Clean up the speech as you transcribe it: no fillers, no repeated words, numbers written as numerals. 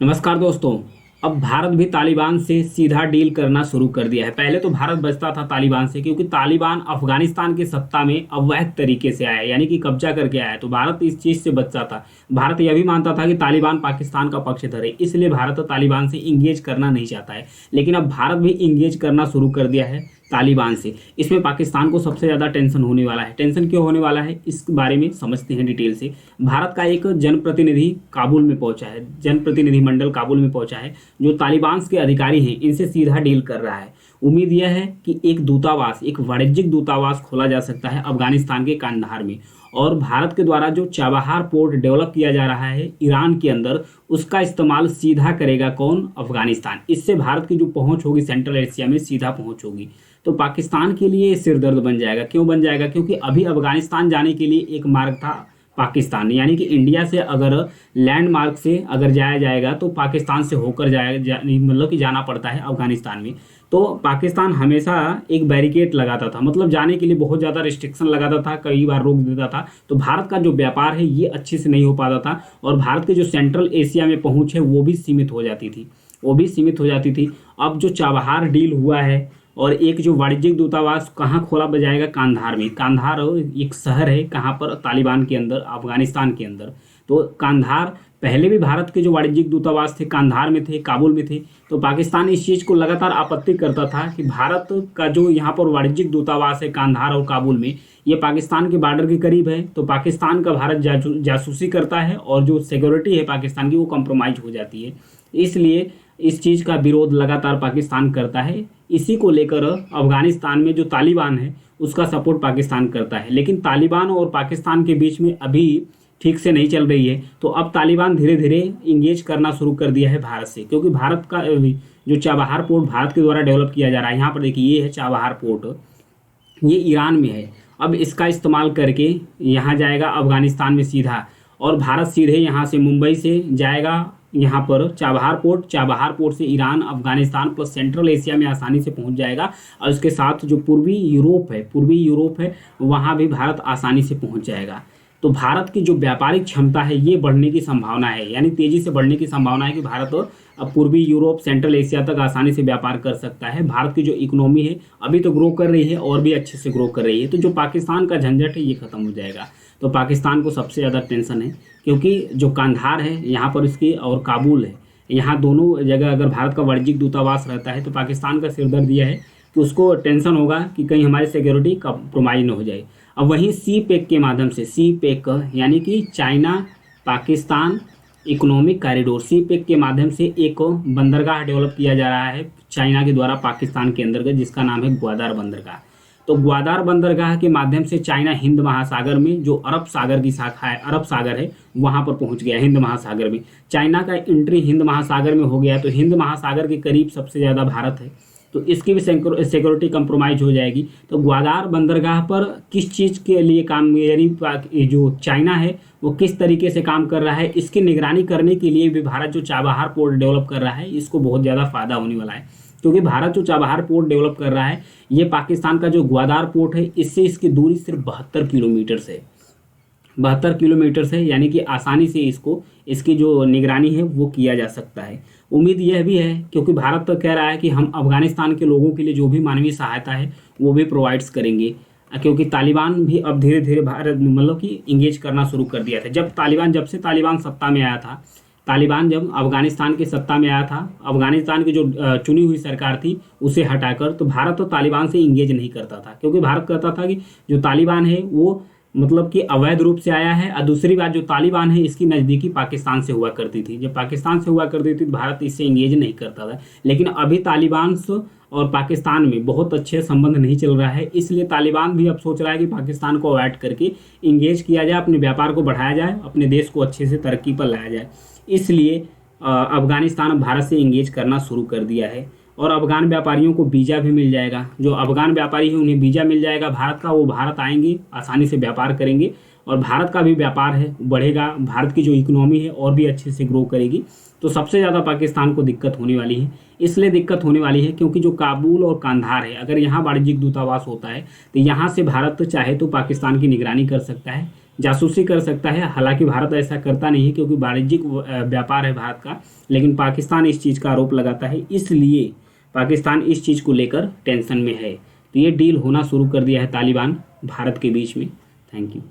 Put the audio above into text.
नमस्कार दोस्तों। अब भारत भी तालिबान से सीधा डील करना शुरू कर दिया है। पहले तो भारत बचता था तालिबान से, क्योंकि तालिबान अफगानिस्तान की सत्ता में अवैध तरीके से आया है, यानी कि कब्जा करके आया है। तो भारत इस चीज़ से बचता था। भारत यह भी मानता था कि तालिबान पाकिस्तान का पक्षधर है, इसलिए भारत तालिबान से इंगेज करना नहीं चाहता है। लेकिन अब भारत भी इंगेज करना शुरू कर दिया है तालिबान से। इसमें पाकिस्तान को सबसे ज़्यादा टेंशन होने वाला है। टेंशन क्यों होने वाला है, इस बारे में समझते हैं डिटेल से। भारत का एक जनप्रतिनिधि काबुल में पहुंचा है, जनप्रतिनिधिमंडल काबुल में पहुंचा है, जो तालिबान के अधिकारी हैं इनसे सीधा डील कर रहा है। उम्मीद यह है कि एक दूतावास, एक वाणिज्यिक दूतावास खोला जा सकता है अफगानिस्तान के कांधार में। और भारत के द्वारा जो चाबहार पोर्ट डेवलप किया जा रहा है ईरान के अंदर, उसका इस्तेमाल सीधा करेगा कौन? अफगानिस्तान। इससे भारत की जो पहुंच होगी सेंट्रल एशिया में, सीधा पहुंच होगी। तो पाकिस्तान के लिए सिरदर्द बन जाएगा। क्यों बन जाएगा? क्योंकि अभी अफगानिस्तान जाने के लिए एक मार्ग था पाकिस्तान, यानी कि इंडिया से अगर लैंड मार्ग से अगर जाया जाएगा तो पाकिस्तान से होकर मतलब कि जाना पड़ता है अफगानिस्तान में। तो पाकिस्तान हमेशा एक बैरिकेड लगाता था, मतलब जाने के लिए बहुत ज़्यादा रिस्ट्रिक्शन लगाता था, कई बार रोक देता था। तो भारत का जो व्यापार है ये अच्छे से नहीं हो पाता था, और भारत के जो सेंट्रल एशिया में पहुँच है वो भी सीमित हो जाती थी, अब जो चाबहार डील हुआ है, और एक जो वाणिज्यिक दूतावास कहाँ खोला जाएगा? कांधार में। कांधार एक शहर है, कहाँ पर? तालिबान के अंदर, अफगानिस्तान के अंदर। तो कांधार, पहले भी भारत के जो वाणिज्यिक दूतावास थे कांधार में थे, काबुल में थे। तो पाकिस्तान इस चीज़ को लगातार आपत्ति करता था कि भारत का जो यहाँ पर वाणिज्यिक दूतावास है कांधार और काबुल में, ये पाकिस्तान के बॉर्डर के करीब है। तो पाकिस्तान का भारत जासूसी करता है, और जो सिक्योरिटी है पाकिस्तान की वो कम्प्रोमाइज़ हो जाती है। इसलिए इस चीज़ का विरोध लगातार पाकिस्तान करता है। इसी को लेकर अफगानिस्तान में जो तालिबान है उसका सपोर्ट पाकिस्तान करता है। लेकिन तालिबान और पाकिस्तान के बीच में अभी ठीक से नहीं चल रही है। तो अब तालिबान धीरे धीरे इंगेज करना शुरू कर दिया है भारत से, क्योंकि भारत का जो चाबहार पोर्ट भारत के द्वारा डेवलप किया जा रहा है, यहाँ पर देखिए ये है चाबहार पोर्ट, ये ईरान में है। अब इसका इस्तेमाल करके यहाँ जाएगा अफगानिस्तान में सीधा, और भारत सीधे यहाँ से मुंबई से जाएगा यहाँ पर चाबहार पोर्ट से Iran, Afghanistan plus central Asia में आसानी से पहुँच जाएगा। और उसके साथ जो पूर्वी यूरोप है वहाँ भी भारत आसानी से पहुँच जाएगा। तो भारत की जो व्यापारिक क्षमता है ये बढ़ने की संभावना है, यानी तेज़ी से बढ़ने की संभावना है कि भारत अब पूर्वी यूरोप, सेंट्रल एशिया तक आसानी से व्यापार कर सकता है। भारत की जो इकोनॉमी है अभी तो ग्रो कर रही है, और भी अच्छे से ग्रो कर रही है। तो जो पाकिस्तान का झंझट है ये खत्म हो जाएगा। तो पाकिस्तान को सबसे ज़्यादा टेंशन है, क्योंकि जो कांधार है यहाँ पर इसकी, और काबुल है, यहाँ दोनों जगह अगर भारत का वाणिज्यिक दूतावास रहता है तो पाकिस्तान का सिरदर्द यह है कि उसको टेंशन होगा कि कहीं हमारी सिक्योरिटी कम्प्रोमाइज़ न हो जाए। अब वहीं सी पैक के माध्यम से, सी पैक यानी कि चाइना पाकिस्तान इकोनॉमिक कॉरिडोर, सी पैक के माध्यम से एक बंदरगाह डेवलप किया जा रहा है चाइना के द्वारा पाकिस्तान के अंतर्गत, जिसका नाम है ग्वादार बंदरगाह। तो ग्वादार बंदरगाह के माध्यम से चाइना हिंद महासागर में, जो अरब सागर की शाखा है, अरब सागर है, वहाँ पर पहुँच गया। हिंद महासागर में चाइना का एंट्री हिंद महासागर में हो गया। तो हिंद महासागर के करीब सबसे ज़्यादा भारत है, तो इसकी भी सिक्योरिटी कंप्रोमाइज हो जाएगी। तो ग्वादार बंदरगाह पर किस चीज़ के लिए काम, यानी जो चाइना है वो किस तरीके से काम कर रहा है, इसकी निगरानी करने के लिए भी भारत जो चाबहार पोर्ट डेवलप कर रहा है इसको बहुत ज़्यादा फायदा होने वाला है। क्योंकि भारत जो चाबहार पोर्ट डेवलप कर रहा है, ये पाकिस्तान का जो ग्वादार पोर्ट है इससे इसकी दूरी सिर्फ 72 किलोमीटर से 72 किलोमीटर से, यानी कि आसानी से इसकी जो निगरानी है वो किया जा सकता है। उम्मीद यह भी है, क्योंकि भारत तो कह रहा है कि हम अफगानिस्तान के लोगों के लिए जो भी मानवीय सहायता है वो भी प्रोवाइड्स करेंगे, क्योंकि तालिबान भी अब धीरे धीरे भारत मतलब कि इंगेज करना शुरू कर दिया था। जब से तालिबान सत्ता में आया था, तालिबान जब अफगानिस्तान की सत्ता में आया था, अफगानिस्तान की जो चुनी हुई सरकार थी उसे हटाकर, तो भारत तो तालिबान से इंगेज नहीं करता था, क्योंकि भारत कहता था कि जो तालिबान है वो मतलब कि अवैध रूप से आया है। और दूसरी बात, जो तालिबान है इसकी नज़दीकी पाकिस्तान से हुआ करती थी। जब पाकिस्तान से हुआ करती थी तो भारत इससे इंगेज नहीं करता था। लेकिन अभी तालिबान और पाकिस्तान में बहुत अच्छे संबंध नहीं चल रहा है, इसलिए तालिबान भी अब सोच रहा है कि पाकिस्तान को अवॉइड करके इंगेज किया जाए, अपने व्यापार को बढ़ाया जाए, अपने देश को अच्छे से तरक्की पर लाया जाए। इसलिए अफगानिस्तान अब भारत से इंगेज करना शुरू कर दिया है, और अफगान व्यापारियों को वीज़ा भी मिल जाएगा। जो अफगान व्यापारी हैं उन्हें वीज़ा मिल जाएगा भारत का, वो भारत आएंगे, आसानी से व्यापार करेंगे, और भारत का भी व्यापार है बढ़ेगा, भारत की जो इकोनॉमी है और भी अच्छे से ग्रो करेगी। तो सबसे ज़्यादा पाकिस्तान को दिक्कत होने वाली है। इसलिए दिक्कत होने वाली है क्योंकि जो काबुल और कांधार है, अगर यहाँ वाणिज्यिक दूतावास होता है तो यहाँ से भारत चाहे तो पाकिस्तान की निगरानी कर सकता है, जासूसी कर सकता है। हालांकि भारत ऐसा करता नहीं है क्योंकि वाणिज्यिक व्यापार है भारत का, लेकिन पाकिस्तान इस चीज़ का आरोप लगाता है, इसलिए पाकिस्तान इस चीज़ को लेकर टेंशन में है। तो ये डील होना शुरू कर दिया है तालिबान भारत के बीच में। Thank you.